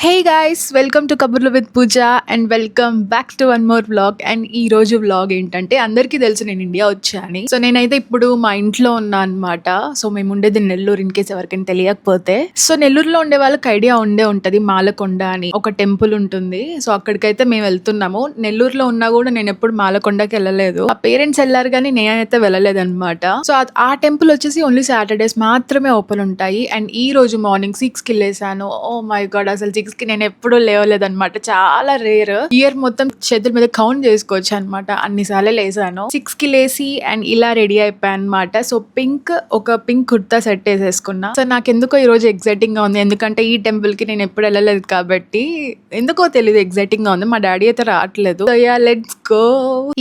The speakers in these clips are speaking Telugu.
హే గైస్, వెల్కమ్ టు కబుర్లు with Pooja and welcome back to one more vlog. And ఈ రోజు వ్లాగ్ ఏంటంటే, అందరికీ తెలుసు నేను ఇండియా వచ్చా అని. సో నేనైతే ఇప్పుడు మా ఇంట్లో ఉన్నా అనమాట. సో మేము ఉండేది నెల్లూరు, ఇన్ కేస్ ఎవరికైనా తెలియకపోతే. సో నెల్లూరులో ఉండే వాళ్ళకి ఐడియా ఉంటది, మాలకొండ అని ఒక టెంపుల్ ఉంటుంది. సో అక్కడికైతే మేము వెళ్తున్నాము. నెల్లూరులో ఉన్నా కూడా నేను ఎప్పుడు మాలకొండకి వెళ్ళలేదు. ఆ పేరెంట్స్ వెళ్ళారు కానీ నేనైతే వెళ్ళలేదు అనమాట. సో ఆ టెంపుల్ వచ్చేసి ఓన్లీ సాటర్డేస్ మాత్రమే ఓపెన్ ఉంటాయి. అండ్ ఈ రోజు మార్నింగ్ 6 కి లేసాను. ఓ మై గాడ్, అసలు 6 కి నేను ఎప్పుడూ లేవలేదన్నమాట. చాలా రేర్. ఇయర్ మొత్తం చేతుల మీద కౌంట్ చేసుకోవచ్చు అనమాట, అన్నిసార్లు లేసాను. 6 కి లేసి అండ్ ఇలా రెడీ అయిపోయాను అనమాట. సో ఒక పింక్ కుర్తా సెట్ వేసేసుకున్నా. సో నాకెందుకో ఈ రోజు ఎగ్జైటింగ్ గా ఉంది, ఎందుకంటే ఈ టెంపుల్ కి నేను ఎప్పుడు వెళ్ళలేదు కాబట్టి ఎందుకో తెలియదు, ఎగ్జైటింగ్ గా ఉంది. మా డాడీ అయితే రావట్లేదు. So yeah, let's go.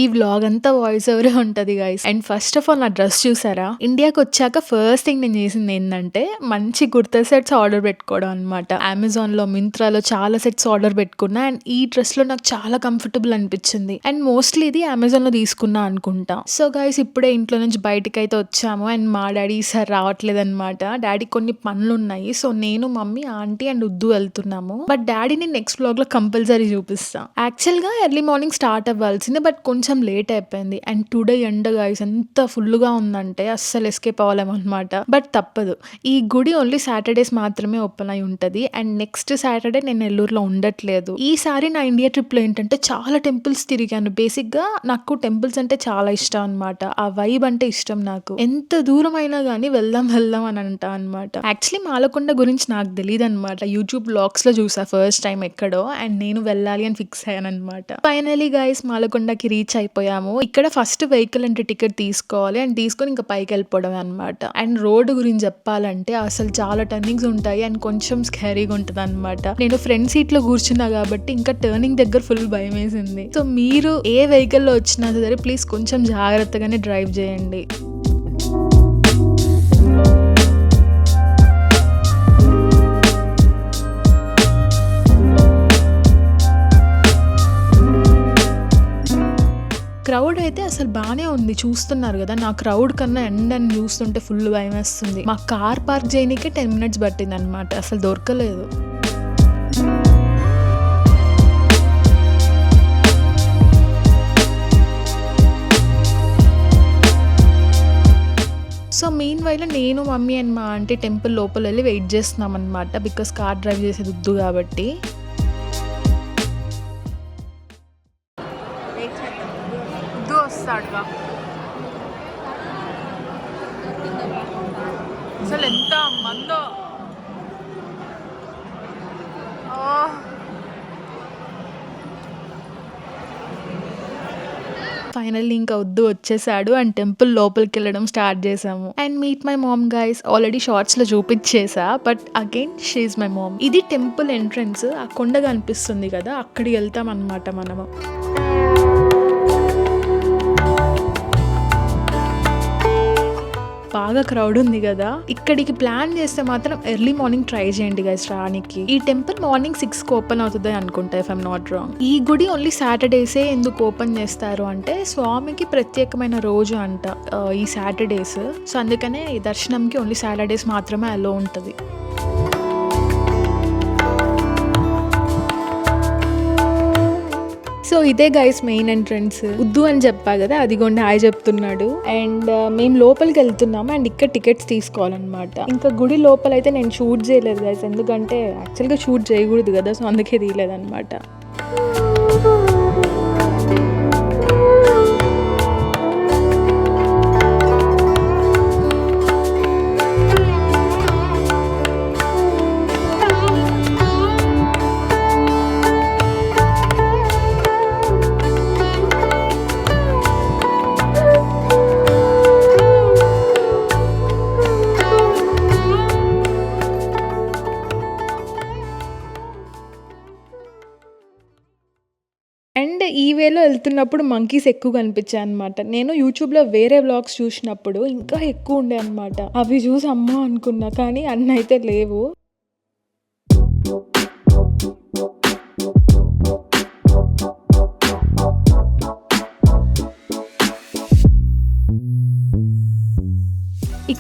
ఈ వ్లాగ్ అంతా వాయిస్ ఓవరే ఉంటది guys. And first of all నా డ్రెస్ చూసారా? ఇండియాకి వచ్చాక ఫస్ట్ థింగ్ నేను చేసింది ఏంటంటే, మంచి కుర్తా సెట్స్ ఆర్డర్ పెట్టుకోవడం అనమాట. అమెజాన్ లో, మింత్రాలో చాలా సెట్స్ ఆర్డర్ పెట్టుకున్నా. అండ్ ఈ డ్రెస్ లో నాకు చాలా కంఫర్టబుల్ అనిపించింది. అండ్ మోస్ట్లీ ఇది అమెజాన్ లో తీసుకున్నా అనుకుంటా. సో గైస్, ఇప్పుడే ఇంట్లో నుంచి బయటకి అయితే వచ్చాము. అండ్ మా డాడీ ఈసారి రావట్లేదు అనమాట. డాడీ కొన్ని పనులు ఉన్నాయి. సో నేను, మమ్మీ, ఆంటీ అండ్ ఉద్దు వెళ్తున్నాము. బట్ డాడీని నెక్స్ట్ వ్లాగ్ లో కంపల్సరీ చూపిస్తా. యాక్చువల్ గా ఎర్లీ మార్నింగ్ స్టార్ట్ అవ్వాల్సింది, బట్ కొంచెం లేట్ అయిపోయింది. అండ్ టుడే ఎండ గైస్ ఎంత ఫుల్ గా ఉందంటే అస్సలు ఎస్కేప్ అవ్వలేమన్నమాట. బట్ తప్పదు, ఈ గుడి ఓన్లీ సాటర్డేస్ మాత్రమే ఓపెన్ అయి ఉంటది. అండ్ నెక్స్ట్ సాటర్డే నేను నెల్లూరులో ఉండట్లేదు. ఈసారి నా ఇండియా ట్రిప్ లో ఏంటంటే చాలా టెంపుల్స్ తిరిగాను. బేసిక్ గా నాకు టెంపుల్స్ అంటే చాలా ఇష్టం అనమాట. ఆ వైబ్ అంటే ఇష్టం నాకు. ఎంత దూరం అయినా గానీ వెళ్దాం అని అంటా అనమాట. యాక్చువల్లీ మాలకొండ గురించి నాకు తెలియదు అనమాట. యూట్యూబ్ బ్లాగ్స్ లో చూసా ఫస్ట్ టైం ఎక్కడో. అండ్ నేను వెళ్ళాలి అని ఫిక్స్ అయ్యాను అనమాట. ఫైనలీ గైస్, మాలకొండకి రీచ్ అయిపోయాము. ఇక్కడ ఫస్ట్ వెహికల్ అంటే టికెట్ తీసుకోవాలి. అండ్ తీసుకొని ఇంకా పైకి వెళ్ళిపోవడం అనమాట. అండ్ రోడ్డు గురించి చెప్పాలంటే అసలు చాలా టర్నింగ్స్ ఉంటాయి అండ్ కొంచెం స్కేరీగా ఉంటుంది అనమాట. నేను ఫ్రంట్ సీట్ లో కూర్చున్నా కాబట్టి ఇంకా టర్నింగ్ దగ్గర ఫుల్ భయం వేసింది. సో మీరు ఏ వెహికల్ లో వచ్చినా సరే ప్లీజ్ కొంచెం జాగ్రత్తగానే డ్రైవ్ చేయండి. క్రౌడ్ అయితే అసలు బానే ఉంది, చూస్తున్నారు కదా. నా క్రౌడ్ కన్నా ఎండని చూస్తుంటే ఫుల్ భయం వేస్తుంది. మా కార్ పార్క్ చేయడానికే 10 minutes పట్టింది అనమాట. అసలు దొరకలేదు. సో మెయిన్ వైలో నేను, మమ్మీ అండ్ మా ఆంటీ టెంపుల్ లోపల వెళ్ళి వెయిట్ చేస్తున్నాం అనమాట. బికాస్ కార్ డ్రైవ్ చేసేది వద్దు కాబట్టి. అసలు ఎంత మందో. ఫైనల్లీ ఇంకా వద్దు వచ్చేసాడు. అండ్ టెంపుల్ లోపలికి వెళ్ళడం స్టార్ట్ చేసాము. And meet my mom guys. Already shorts లో చూపించేసా, but again see my mom. ఇది టెంపుల్ ఎంట్రన్స్. ఆ కొండగా అనిపిస్తుంది కదా, అక్కడికి వెళ్తాం అనమాట మనము. బాగా క్రౌడ్ ఉంది కదా. ఇక్కడికి ప్లాన్ చేస్తే మాత్రం ఎర్లీ మార్నింగ్ ట్రై చేయండి గైస్ రానికి. ఈ టెంపుల్ మార్నింగ్ 6 కి ఓపెన్ అవుతుంది అనుకుంటా, ఇఫ్ ఐమ్ నాట్ రాంగ్. ఈ గుడి ఓన్లీ సాటర్డేసే ఎందుకు ఓపెన్ చేస్తారు అంటే, స్వామికి ప్రత్యేకమైన రోజు అంట ఈ సాటర్డేస్. సో అందుకనే ఈ దర్శనంకి ఓన్లీ సాటర్డేస్ మాత్రమే అలో ఉంటుంది. సో ఇదే గైస్ మెయిన్ ఎంట్రన్స్. ఉద్దు అని చెప్పా కదా, అదిగోండి హాయ్ చెప్తున్నాడు. అండ్ మేము లోపలికి వెళ్తున్నాము. అండ్ ఇక్కడ టికెట్స్ తీసుకోవాలన్నమాట. ఇంకా గుడి లోపల అయితే నేను షూట్ చేయలేదు గైస్, ఎందుకంటే యాక్చువల్గా షూట్ చేయకూడదు కదా. సో అందుకే తీయలేదన్నమాట. అండ్ ఈ వేలో వెళ్తున్నప్పుడు మంకీస్ ఎక్కువ కనిపించాయి అనమాట. నేను యూట్యూబ్లో వేరే వ్లాగ్స్ చూసినప్పుడు ఇంకా ఎక్కువ ఉండే అనమాట. అవి చూసి అమ్మో అనుకున్నా, కానీ అన్నీ అయితే లేవు.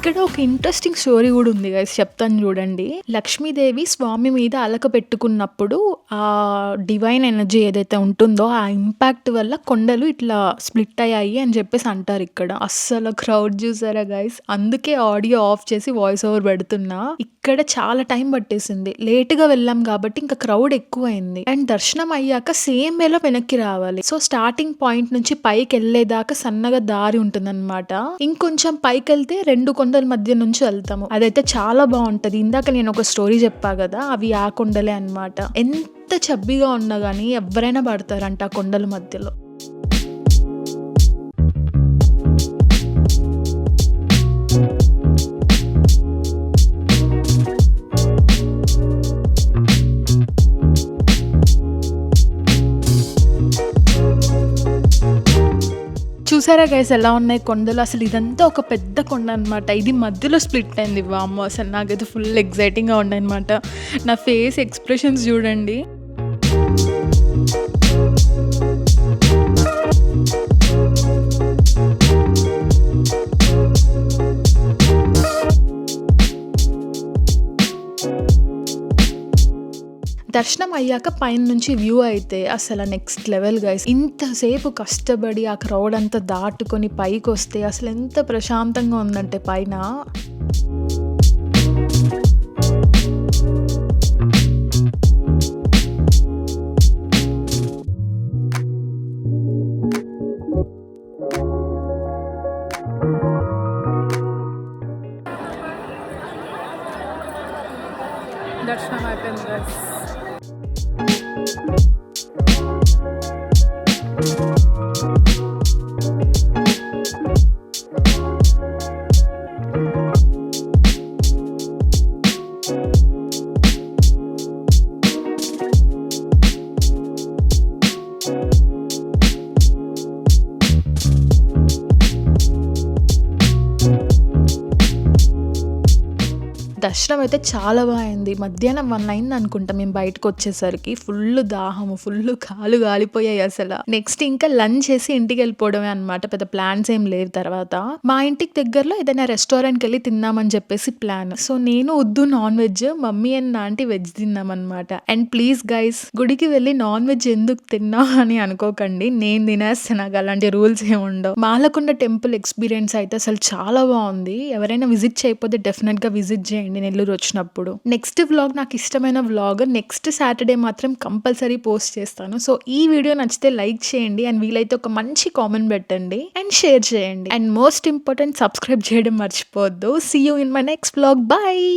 ఇక్కడ ఒక ఇంట్రెస్టింగ్ స్టోరీ కూడా ఉంది గైస్, చెప్తాను చూడండి. లక్ష్మీదేవి స్వామి మీద అలక పెట్టుకున్నప్పుడు ఆ డివైన్ ఎనర్జీ ఏదైతే ఉంటుందో ఆ ఇంపాక్ట్ వల్ల కొండలు ఇట్లా స్ప్లిట్ అయ్యాయి అని చెప్పేసి అంటారు. ఇక్కడ అస్సలు క్రౌడ్ చూసారా గైస్, అందుకే ఆడియో ఆఫ్ చేసి వాయిస్ ఓవర్ పెడుతున్నా. ఇక్కడ చాలా టైం పట్టేసింది, లేట్ గా వెళ్ళాం కాబట్టి ఇంకా క్రౌడ్ ఎక్కువైంది. అండ్ దర్శనం అయ్యాక సేమ్ వేలో వెనక్కి రావాలి. సో స్టార్టింగ్ పాయింట్ నుంచి పైకి వెళ్ళేదాకా సన్నగా దారి ఉంటుందన్నమాట. ఇంకొంచెం పైకి వెళ్తే 2 కొండల మధ్య నుంచి వెళ్తాము. అదైతే చాలా బాగుంటది. ఇందాక నేను ఒక స్టోరీ చెప్పా కదా, అవి ఆ కొండలే అన్నమాట. ఎంత చబ్బిగా ఉన్నా గానీ ఎవరైనా పడతారంట ఆ కొండల మధ్యలో. చూసారా గైస్ ఎలా ఉన్నాయి కొండలు. అసలు ఇదంతా ఒక పెద్ద కొండ అనమాట. ఇది మధ్యలో స్ప్లిట్ అయింది. వామ్మో, అసలు నాకైతే ఫుల్ ఎగ్జైటింగ్గా ఉండే అనమాట. నా ఫేస్ ఎక్స్ప్రెషన్స్ చూడండి. దర్శనం అయ్యాక పైన నుంచి వ్యూ అయితే అసలు నెక్స్ట్ లెవెల్ గైస్. ఇంతసేపు కష్టపడి ఆ క్రౌడ్ అంతా దాటుకొని పైకి వస్తే అసలు ఎంత ప్రశాంతంగా ఉందంటే పైన. దర్శనం అయిపోయింది గైస్. దర్శనం అయితే చాలా బాగుంది. మధ్యాహ్నం 1 అయింది అనుకుంటా మేము బయటకు వచ్చేసరికి. ఫుల్ దాహము, ఫుల్ కాలు గాలిపోయాయి అసలు. నెక్స్ట్ ఇంకా లంచ్ చేసి ఇంటికి వెళ్ళిపోవడమే అనమాట. పెద్ద ప్లాన్స్ ఏం లేవు. తర్వాత మా ఇంటికి దగ్గరలో ఏదైనా రెస్టారెంట్కి వెళ్ళి తిందామని చెప్పేసి ప్లాన్. సో నేను వద్దు non veg, mummy and aunty veg తిన్నాం అనమాట. అండ్ ప్లీజ్ గైస్, గుడికి వెళ్ళి నాన్ వెజ్ ఎందుకు తిన్నా అని అనుకోకండి, నేను తినేస్తాను. నాకు అలాంటి రూల్స్ ఏమి ఉండవు. మాలకొండ టెంపుల్ ఎక్స్పీరియన్స్ అయితే అసలు చాలా బాగుంది. ఎవరైనా విజిట్ చేయకపోతే డెఫినెట్ గా విజిట్ చేయండి నెల్లూరు వచ్చినప్పుడు. నెక్స్ట్ వ్లాగ్, నాకు ఇష్టమైన వ్లాగ్ నెక్స్ట్ సాటర్డే మాత్రం కంపల్సరీ పోస్ట్ చేస్తాను. సో ఈ వీడియో నచ్చితే లైక్ చేయండి అండ్ వీలైతే ఒక మంచి కామెంట్ పెట్టండి అండ్ షేర్ చేయండి. అండ్ మోస్ట్ ఇంపార్టెంట్, సబ్స్క్రైబ్ చేయడం మర్చిపోవద్దు. See you in my next vlog. Bye.